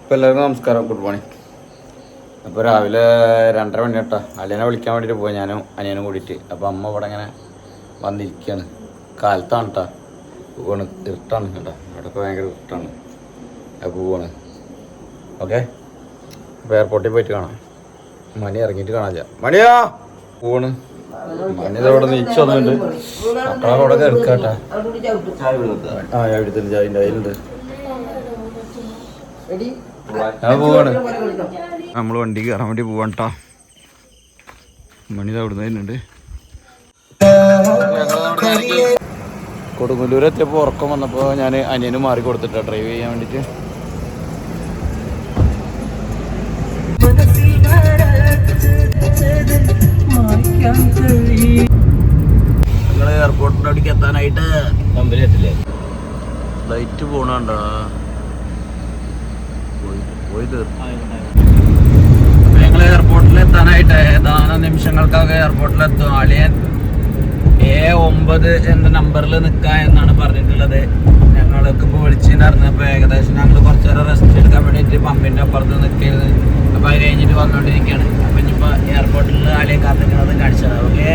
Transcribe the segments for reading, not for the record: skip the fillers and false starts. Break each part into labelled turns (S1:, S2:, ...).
S1: ഇപ്പോൾ എല്ലാവർക്കും നമസ്കാരം, ഗുഡ് മോർണിംഗ്. അപ്പോൾ രാവിലെ 2:30 മണി കേട്ടോ. അളിയനെ വിളിക്കാൻ വേണ്ടിയിട്ട് പോയി ഞാനും അനിയനും കൂടിയിട്ട്. അപ്പോൾ അമ്മ ഇവിടെ ഇങ്ങനെ വന്നിരിക്കുകയാണ്. കാലത്താണ് കേട്ടോ, പോവാണ്. ഇരുട്ടാണ് കേട്ടോ, ഇവിടെയൊക്കെ ഭയങ്കര ഇരുട്ടാണ്. അപ്പോൾ പോവാണ്. ഓക്കെ, അപ്പോൾ എയർപോർട്ടിൽ പോയിട്ട് കാണാം. മണി ഇറങ്ങിയിട്ട് കാണാം. മണിയാ പോവാണ്. മണി ഇതവിടെ നീച്ചു വന്നിട്ടുണ്ട്. അപ്പോൾ അവിടെ കിടക്കാട്ടാ. ആ എഴുതുന്നു, ചായൻ്റെ അതിലുണ്ട്. ഞാൻ പോവാണ്. നമ്മൾ വണ്ടി കയറാൻ വേണ്ടി പോവാൻ കേട്ടോ. മണി അവിടെ നിന്നുണ്ട്. കൊടുങ്ങല്ലൂർ എത്തിയപ്പോൾ ഉറക്കം വന്നപ്പോൾ ഞാൻ അനിയന് മാറി കൊടുത്തിട്ടാ ഡ്രൈവ് ചെയ്യാൻ വേണ്ടിയിട്ട്. നിങ്ങൾ എയർപോർട്ടിൻ്റെ അവിടേക്ക് എത്താനായിട്ട് കമ്പനി എത്തില്ലേ? ഫ്ലൈറ്റ് പോണണ്ടോ? ഞങ്ങൾ എയർപോർട്ടിൽ എത്താനായിട്ട് ഏതാനും നിമിഷങ്ങൾക്കൊക്കെ എയർപോർട്ടിലെത്തും. അളിയൻ A9 എന്ന നമ്പറിൽ നിൽക്കുക എന്നാണ് പറഞ്ഞിട്ടുള്ളത്. ഞങ്ങൾക്ക് ഇപ്പോൾ വിളിച്ചിട്ടുണ്ടായിരുന്നു. അപ്പോൾ ഏകദേശം ഞങ്ങൾ കുറച്ച് നേരം റെസ്റ്റ് എടുക്കാൻ വേണ്ടിയിട്ട് പമ്പിൻ്റെ അപ്പുറത്ത് നിൽക്കരുത്. അപ്പോൾ അത് കഴിഞ്ഞിട്ട് വന്നുകൊണ്ടിരിക്കുകയാണ്. അപ്പോൾ ഇനിയിപ്പോൾ എയർപോർട്ടിൽ അളിയെ കാത്തിരിക്കുന്നത് കാണിച്ചത്. ഓക്കെ,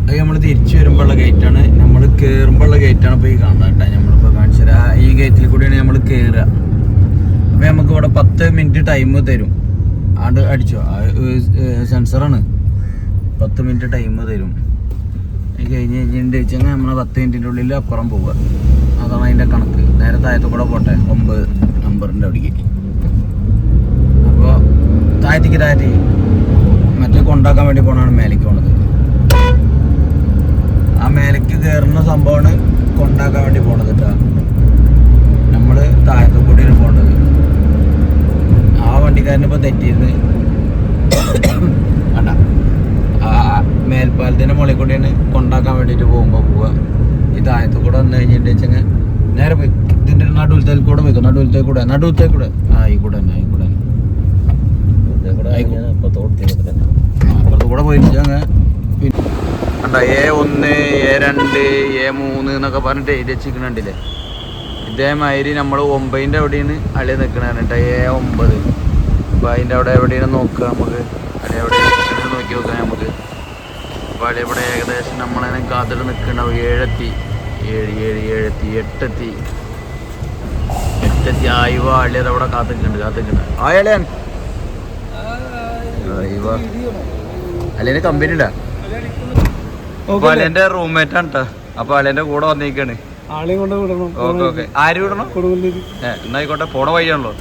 S1: അത് നമ്മൾ തിരിച്ചു വരുമ്പോഴുള്ള ഗേറ്റാണ്. നമ്മൾ കയറുമ്പോഴുള്ള ഗേറ്റാണ് ഇപ്പോൾ ഈ കാണുന്നത് കേട്ടോ. നമ്മളിപ്പോൾ കാണിച്ചു തരാം. ഈ ഗേറ്റിൽ കൂടിയാണ് നമ്മൾ കയറുക. അപ്പോൾ നമുക്ക് ഇവിടെ 10 മിനിറ്റ് ടൈം തരും. ആണ്ട് അടിച്ചോ, സെൻസറാണ്. 10 മിനിറ്റ് ടൈം തരും. അത് കഴിഞ്ഞ് കഴിഞ്ഞിട്ട് നമ്മൾ 10 മിനിറ്റിൻ്റെ ഉള്ളിൽ അപ്പുറം പോവുക. അതാണ് അതിൻ്റെ കണക്ക്. നേരെ താഴത്തു കൂടെ പോട്ടെ, 9 നമ്പറിൻ്റെ അവിടേക്ക്. അപ്പോൾ താഴത്തേക്ക് മറ്റേ കൊണ്ടാക്കാൻ വേണ്ടി പോകണതാണ് മേലേക്ക് പോണത്. ആ മേലേക്ക് കയറുന്ന സംഭവമാണ് കൊണ്ടാക്കാൻ വേണ്ടി പോണത് കേട്ടോ. നമ്മൾ താഴത്തു കൂടിയാണ് പോകേണ്ടത്. ആ വണ്ടിക്കാരനിപ്പോൾ തെറ്റിയിരുന്ന് വേണ്ട, ആ മേൽപ്പാലത്തിൻ്റെ മുകളിൽ കൂടെയാണ് കൊണ്ടാക്കാൻ വേണ്ടിയിട്ട് പോകുമ്പോൾ പോവുക. ഈ താഴത്തു കൂടെ വന്നു കഴിഞ്ഞിട്ട് വെച്ചെങ്കിൽ നേരെ പോയി ഇതിൻ്റെ നടുവിലത്തെ കൂടെ പോയിക്കും. നടുവിലത്തെ കൂടെ ഈ കൂടെ തന്നെ അപ്പുറത്ത് കൂടെ പോയിട്ട് അങ്ങ് കണ്ട A1 A2 A3 എന്നൊക്കെ പറഞ്ഞിട്ട് എഴുതി വെച്ചിരിക്കണുണ്ടല്ലേ. ഇതേമാതിരി നമ്മൾ 9ൻ്റെ അവിടെയാണ് അളി നിൽക്കണതാണ് കേട്ടോ. A9. അപ്പോൾ അതിൻ്റെ അവിടെ എവിടെയാണ് നോക്കുക നമുക്ക്. അളി എവിടെ നോക്കി നോക്കാം നമുക്ക്. അപ്പോൾ അളി ഇവിടെ ഏകദേശം നമ്മളതിനെ കാത്തിട്ട് നിൽക്കണ്ടാവും. 7 എത്തി, 8 ആയിവ. അളി അതവിടെ കാത്തിക്കുന്നുണ്ട്. അളിയൻ അളിയന് കമ്പനി ഉണ്ടാ. അപ്പോൾ അളിയൻ്റെ റൂംമേറ്റ് ആണ് കേട്ടോ. അപ്പോൾ അളിയൻ്റെ കൂടെ വന്നിരിക്കുകയാണ്. ഓക്കെ, ആര് വിടണം? എന്നായിക്കോട്ടെ, പോണ വഴിയാണല്ലോ.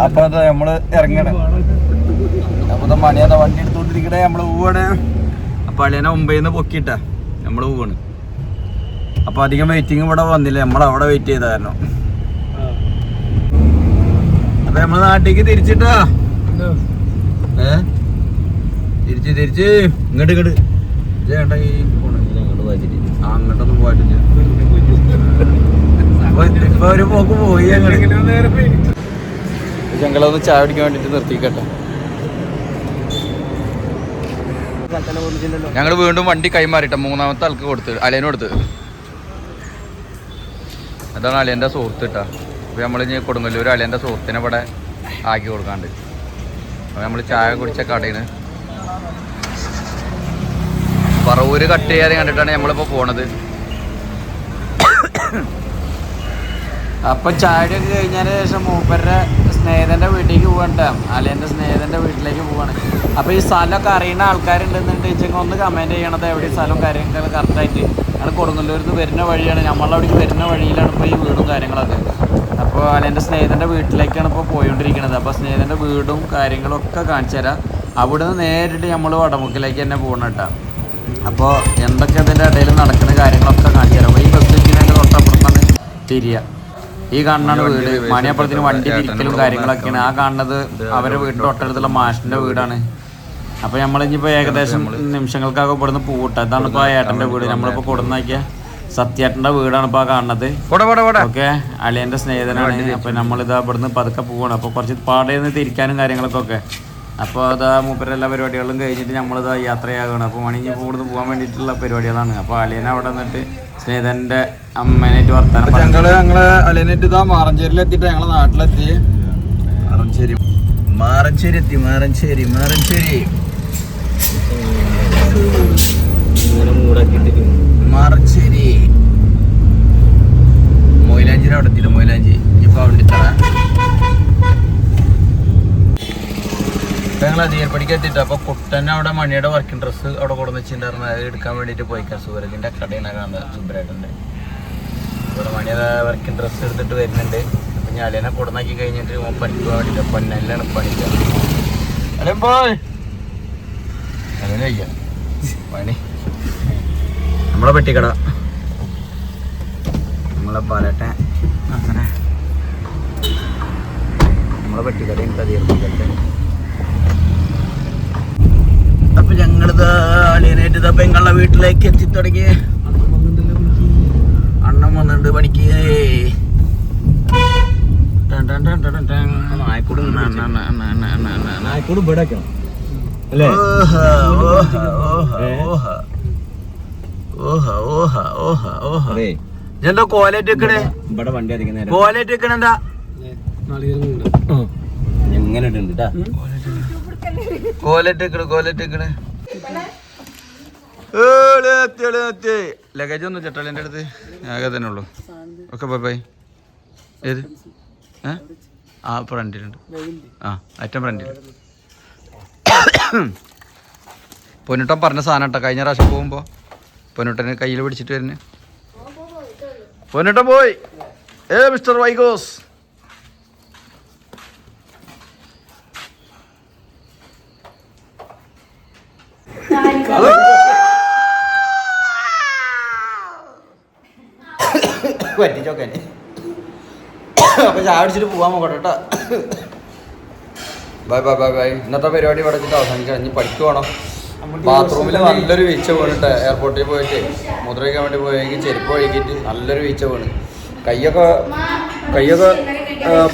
S1: അപ്പൊ അത് നമ്മള് ഇറങ്ങണേ. അപ്പൊ മണിയാ വണ്ടി എടുത്തോണ്ടിരിക്കണേ. നമ്മള് പോവാണ്. അപ്പൊ അളിയനെ മുംബൈയിൽ നിന്ന് പൊക്കിയിട്ടാ നമ്മള് പോവാണ്. അപ്പൊ അധികം വെയിറ്റിംഗ് ഇവിടെ വന്നില്ല, നമ്മളവിടെ വെയിറ്റ് ചെയ്ത കാരണം. അപ്പൊ നമ്മള് നാട്ടിലേക്ക് തിരിച്ചിട്ടാ. തിരിച്ച് ഇങ്ങോട്ട് ചേട്ടാ ഈ പോണ അങ്ങോട്ടൊന്നും പോയിട്ടില്ല. ഇപ്പൊ ഒരു പോക്ക് പോയി. ഞങ്ങളൊന്ന് ചായ പിടിക്കാൻ വേണ്ടിട്ട് നിർത്തിക്കട്ടെ. ഞങ്ങൾ വീണ്ടും വണ്ടി കൈമാറിട്ട 3ാമത്തെ ആൾക്ക് കൊടുത്ത്, അളിയനും കൊടുത്ത്. അതാണ് അളിയൻ്റെ സുഹൃത്ത് കേട്ടോ. അപ്പോൾ നമ്മൾ ഇനി കൊടുങ്ങല്ലൂർ അളിയൻ്റെ സുഹൃത്തിനെ ഇവിടെ ആക്കി കൊടുക്കാണ്ട്. അപ്പോൾ നമ്മൾ ചായ കുടിച്ച കടയിൽ പറവൂര് കട്ട് ചെയ്യാതെ കണ്ടിട്ടാണ് നമ്മളിപ്പോൾ പോണത്. അപ്പം ചായയൊക്കെ കഴിഞ്ഞതിന് ശേഷം മൂപ്പരുടെ സ്നേഹിതൻ്റെ വീട്ടിലേക്ക് പോകണ്ട. അളിയൻ്റെ സ്നേഹിതൻ്റെ വീട്ടിലേക്ക് പോവാണ്. അപ്പോൾ ഈ സ്ഥലമൊക്കെ അറിയുന്ന ആൾക്കാരുണ്ടെന്നുണ്ട് വെച്ചെങ്കിൽ ഒന്ന് കമൻറ്റ് ചെയ്യണത് എവിടെ സ്ഥലവും കാര്യങ്ങളൊക്കെ കറക്റ്റായിട്ട്. ഞങ്ങൾ കൊടുങ്ങല്ലൂരിൽ നിന്ന് വരുന്ന വഴിയാണ്, നമ്മളുടെ അവിടേക്ക് വരുന്ന വഴിയിലാണ് ഇപ്പോൾ ഈ വീടും കാര്യങ്ങളൊക്കെ. അപ്പോൾ അളിയൻ്റെ സ്നേഹിതൻ്റെ വീട്ടിലേക്കാണ് ഇപ്പോൾ പോയിക്കൊണ്ടിരിക്കുന്നത്. അപ്പോൾ സ്നേഹിതൻ്റെ വീടും കാര്യങ്ങളും ഒക്കെ കാണിച്ചു തരാം. അവിടുന്ന് നേരിട്ട് നമ്മൾ വടമുക്കിലേക്ക് തന്നെ പോകണം കേട്ടോ. അപ്പോൾ എന്തൊക്കെ അതിൻ്റെ ഇടയിൽ നടക്കുന്ന കാര്യങ്ങളൊക്കെ കാണിച്ചു തരാം. ഈ ബസ് സ്റ്റേഷൻ്റെ തൊട്ടപ്പുറത്താണ് തിരിയുക. ഈ കാണുന്നതാണ് വീട്. മണിയപ്പുറത്തിന് വണ്ടി തിരിക്കലും കാര്യങ്ങളൊക്കെയാണ്. ആ കാണുന്നത് അവരുടെ വീടിൻ്റെ തൊട്ടടുത്തുള്ള മാഷിൻ്റെ വീടാണ്. അപ്പോൾ നമ്മളിപ്പോൾ ഏകദേശം നിമിഷങ്ങൾക്കൊക്കെ ഇവിടുന്ന് പൂവിട്ട. അതാണ് ഇപ്പോൾ ആ ഏട്ടൻ്റെ വീട്. നമ്മളിപ്പോൾ കൊടുന്നാക്കിയ സത്യേട്ടൻ്റെ വീടാണ് ഇപ്പോൾ കാണുന്നത്. ഓക്കെ, അളിയൻ്റെ സ്നേഹിതനാണ്. അപ്പോൾ നമ്മളിതാ ഇവിടുന്ന് പതുക്കെ പോവാണ്. അപ്പോൾ കുറച്ച് പാടേന്ന് തിരിക്കാനും കാര്യങ്ങൾക്കൊക്കെ. അപ്പോൾ അതാ മൂപ്പരെല്ലാ പരിപാടികളും കഴിഞ്ഞിട്ട് നമ്മളിതാ യാത്രയാകണം. അപ്പോൾ മണിഞ്ഞ് ഇവിടുന്ന് പോകാൻ വേണ്ടിയിട്ടുള്ള പരിപാടികളാണ്. അപ്പോൾ അളിയനെ അവിടെ നിന്നിട്ട് സ്നേഹിതന്റെ അമ്മേനായിട്ട് വർത്താനം. ഞങ്ങള് അളിയനായിട്ട് ഇതാ മാറഞ്ചേരിയിൽ എത്തിയിട്ട് ഞങ്ങളെ നാട്ടിലെത്തി. മാറഞ്ചേരി എത്തി. മാറഞ്ചേരി മൊയിലാഞ്ചേരി അവിടെ എത്തിയില്ല. മൊയിലാഞ്ചി ഇപ്പൊ അവിടെ തറ ഞങ്ങൾ അധികപ്പടിക്ക് എത്തിയിട്ട് അപ്പൊ കുട്ടനെ അവിടെ മണിയുടെ വർക്കിംഗ് ഡ്രസ്സ് അവിടെ കൊടുന്ന് വെച്ചിട്ടുണ്ടായിരുന്നു. അത് എടുക്കാൻ വേണ്ടിയിട്ട് പോയിക്കാം. സൂരജിന്റെ കടയാണ് കാണുന്നത്, സുബ്രേട്ടൻ്റെ. ഇവിടെ മണിയുടെ വർക്കിംഗ് ഡ്രസ്സ് എടുത്തിട്ട് വരുന്നുണ്ട്. അപ്പൊ ഞാൻ അലേനെ കൊടുന്നാക്കി കഴിഞ്ഞിട്ട് പണിക്ക് പോകാൻ വേണ്ടിയിട്ട് പൊന്നെല്ലാണ് പണിക്കുക. അല്ലേ പോയ് അങ്ങനെ ചെയ്യാം പണി. നമ്മളെ പെട്ടിക്കട നമ്മളെ പാലട്ടെ അങ്ങനെ നമ്മളെ പെട്ടിക്കടയും കഥയെടുപ്പിക്കട്ടെ. അപ്പൊ ഞങ്ങളിത് അളിയനായിട്ട് ഇതാ പെങ്ങളുടെ വീട്ടിലേക്ക് എത്തി തുടങ്ങി. അണ്ണം വന്നിട്ടുണ്ട് പണിക്ക്. എന്താ കോലേറ്റ് വെക്കണേ? കോലേറ്റ് വെക്കണെന്താ? ലഗേജ് ഒന്നും ചേട്ടാ എൻ്റെ അടുത്ത് ആകെ തന്നെ ഉള്ളു. Okay bye bye. ഏത് ആ ഫ്രണ്ടിലുണ്ട്. ആ ഏറ്റവും ഫ്രണ്ടിൽ പൊന്നിട്ടൻ പറഞ്ഞ സാധനം കേട്ടോ. കഴിഞ്ഞ പ്രാവശ്യം പോകുമ്പോൾ പൊന്നിട്ടന് കയ്യിൽ പിടിച്ചിട്ട് വരുന്നേ. പൊന്നിട്ടൻ പോയി. മിസ്റ്റർ വൈഗോസ്. പറ്റിച്ചോക്കനെ അപ്പൊ ചായ അടിച്ചിട്ട് പോവാൻ നോക്കട്ടെ കേട്ടോ. Bye bye bye bye. ഇന്നത്തെ പരിപാടി പഠിച്ചിട്ട് അവസാനിക്കണം. ഇനി പഠിക്ക് വേണം. ബാത്റൂമിൽ നല്ലൊരു വീഴ്ച വീണിട്ട് എയർപോർട്ടിൽ പോയിട്ട് മുദ്ര വയ്ക്കാൻ വേണ്ടി പോയെങ്കിൽ ചെരുപ്പ് ഒഴുകിയിട്ട് നല്ലൊരു വീഴ്ച വീണ്. കൈയൊക്കെ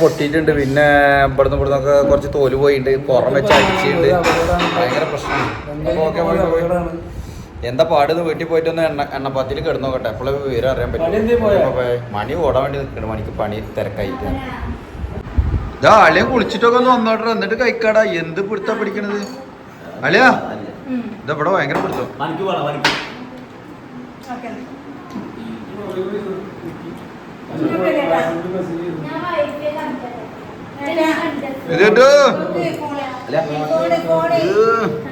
S1: പൊട്ടിയിട്ടുണ്ട്. പിന്നെ ഇവിടുന്നൊക്കെ കുറച്ച് തോല് പോയിട്ടുണ്ട്. പുറം വെച്ച് അടിച്ചിട്ടുണ്ട്. ഭയങ്കര പ്രശ്നമാണ്. ഓക്കെ എന്താ പാടുന്ന് വീട്ടിൽ പോയിട്ടൊന്ന് എണ്ണപ്പാത്തിൽ കിടന്നു നോക്കട്ടെ. എപ്പോഴും വിവരം അറിയാൻ പറ്റും. മണി ഓടാൻ വേണ്ടി നിൽക്കണം. മണിക്ക് പണി തിരക്കായിട്ട് ഇതാ അളിയ കുളിച്ചിട്ടൊക്കെ ഒന്ന് വന്നോട്ടെ. എന്നിട്ട് കഴിക്കാടാ. എന്ത് പിടുത്താ പിടിക്കണത് അളിയാ? ഇതാ ഇവിടെ ഭയങ്കര പിടുത്തോ. ഇത്